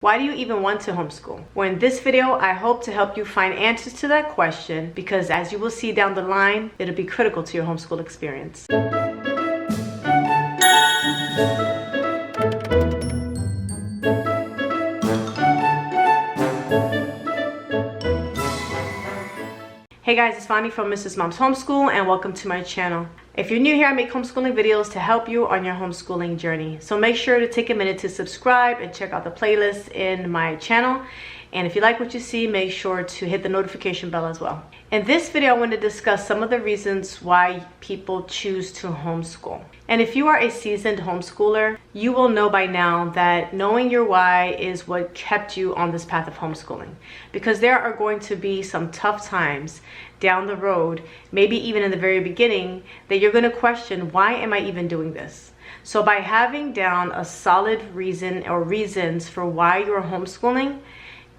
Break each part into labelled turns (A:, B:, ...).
A: Why do you even want to homeschool? Well, in this video, I hope to help you find answers to that question because as you will see down the line, it'll be critical to your homeschool experience. Hey guys, it's Fani from Mrs. Mom's Homeschool and welcome to my channel. If you're new here, I make homeschooling videos to help you on your homeschooling journey. So make sure to take a minute to subscribe and check out the playlist in my channel. And if you like what you see, make sure to hit the notification bell as well. In this video, I want to discuss some of the reasons why people choose to homeschool. And if you are a seasoned homeschooler, you will know by now that knowing your why is what kept you on this path of homeschooling. Because there are going to be some tough times down the road, maybe even in the very beginning, that you're going to question, why am I even doing this? So by having down a solid reason or reasons for why you're homeschooling,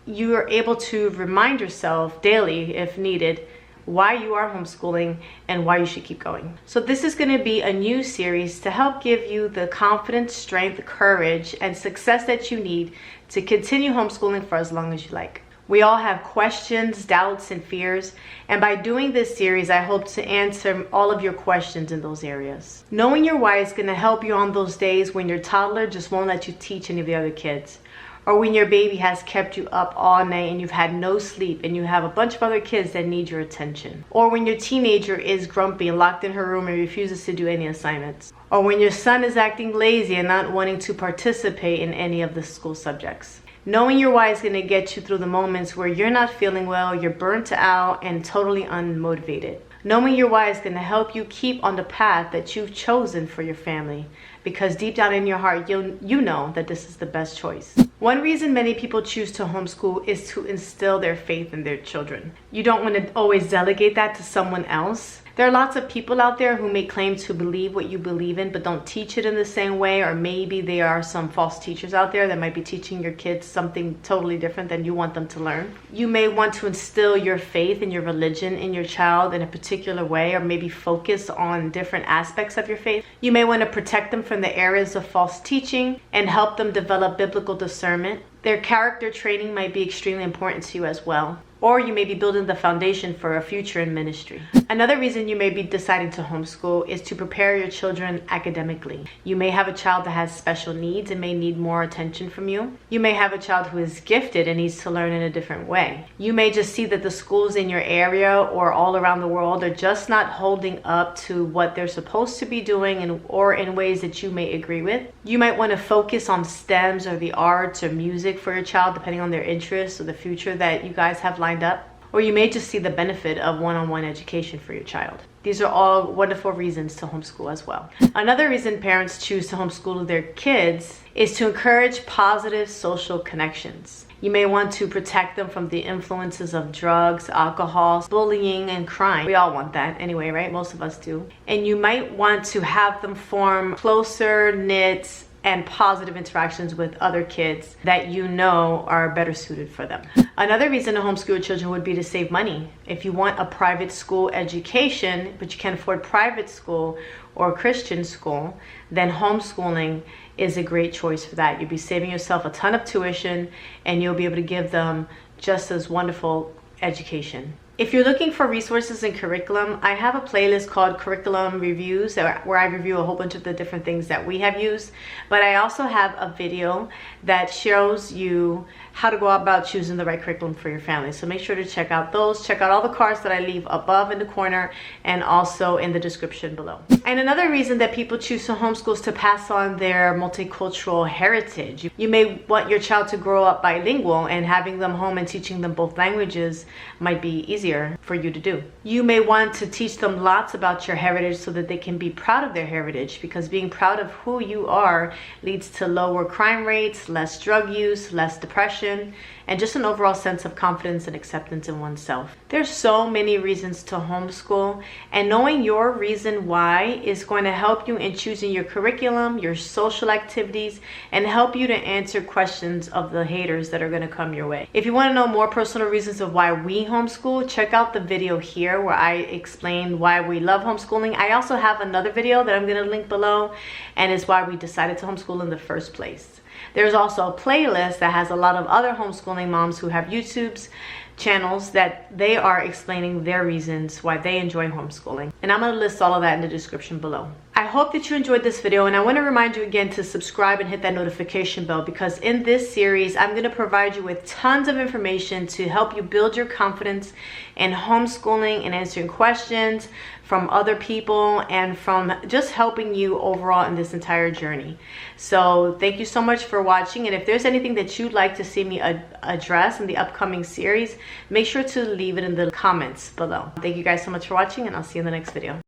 A: you are able to remind yourself daily, if needed, why you are homeschooling and why you should keep going. So this is going to be a new series to help give you the confidence, strength, courage, and success that you need to continue homeschooling for as long as you like. We all have questions, doubts, and fears, and by doing this series, I hope to answer all of your questions in those areas. Knowing your why is going to help you on those days when your toddler just won't let you teach any of the other kids, or when your baby has kept you up all night and you've had no sleep and you have a bunch of other kids that need your attention, or when your teenager is grumpy and locked in her room and refuses to do any assignments, or when your son is acting lazy and not wanting to participate in any of the school subjects. Knowing your why is going to get you through the moments where you're not feeling well, you're burnt out, and totally unmotivated. Knowing your why is going to help you keep on the path that you've chosen for your family, because deep down in your heart, you know that this is the best choice. One reason many people choose to homeschool is to instill their faith in their children. You don't want to always delegate that to someone else. There are lots of people out there who may claim to believe what you believe in, but don't teach it in the same way, or maybe there are some false teachers out there that might be teaching your kids something totally different than you want them to learn. You may want to instill your faith and your religion in your child in a particular way, or maybe focus on different aspects of your faith. You may want to protect them from the areas of false teaching and help them develop biblical discernment. Their character training might be extremely important to you as well. Or you may be building the foundation for a future in ministry. Another reason you may be deciding to homeschool is to prepare your children academically. You may have a child that has special needs and may need more attention from you. You may have a child who is gifted and needs to learn in a different way. You may just see that the schools in your area or all around the world are just not holding up to what they're supposed to be doing, or in ways that you may agree with. You might want to focus on STEMs or the arts or music for your child, depending on their interests or the future that you guys have lined up. Or you may just see the benefit of one-on-one education for your child. These are all wonderful reasons to homeschool as well. Another reason parents choose to homeschool their kids is to encourage positive social connections. You may want to protect them from the influences of drugs, alcohol, bullying, and crime. We all want that anyway, right? Most of us do. And you might want to have them form closer knit and positive interactions with other kids that you know are better suited for them. Another reason to homeschool your children would be to save money. If you want a private school education, but you can't afford private school or Christian school, then homeschooling is a great choice for that. You'll be saving yourself a ton of tuition and you'll be able to give them just as wonderful education. If you're looking for resources and curriculum, I have a playlist called Curriculum Reviews where I review a whole bunch of the different things that we have used. But I also have a video that shows you how to go about choosing the right curriculum for your family. So make sure to check out those. Check out all the cards that I leave above in the corner and also in the description below. And another reason that people choose to homeschool is to pass on their multicultural heritage. You may want your child to grow up bilingual, and having them home and teaching them both languages might be easier for you to do. You may want to teach them lots about your heritage so that they can be proud of their heritage, because being proud of who you are leads to lower crime rates, less drug use, less depression, and just an overall sense of confidence and acceptance in oneself. There's so many reasons to homeschool, and knowing your reason why is going to help you in choosing your curriculum, your social activities, and help you to answer questions of the haters that are going to come your way. If you want to know more personal reasons of why we homeschool, check out the video here where I explain why we love homeschooling. I also have another video that I'm going to link below, and it's why we decided to homeschool in the first place. There's also a playlist that has a lot of other homeschooling moms who have YouTube's channels that they are explaining their reasons why they enjoy homeschooling. And I'm going to list all of that in the description below. I hope that you enjoyed this video, and I want to remind you again to subscribe and hit that notification bell, because in this series I'm going to provide you with tons of information to help you build your confidence in homeschooling and answering questions from other people and from just helping you overall in this entire journey. So thank you so much for watching, and if there's anything that you'd like to see me address in the upcoming series, make sure to leave it in the comments below. Thank you guys so much for watching, and I'll see you in the next video.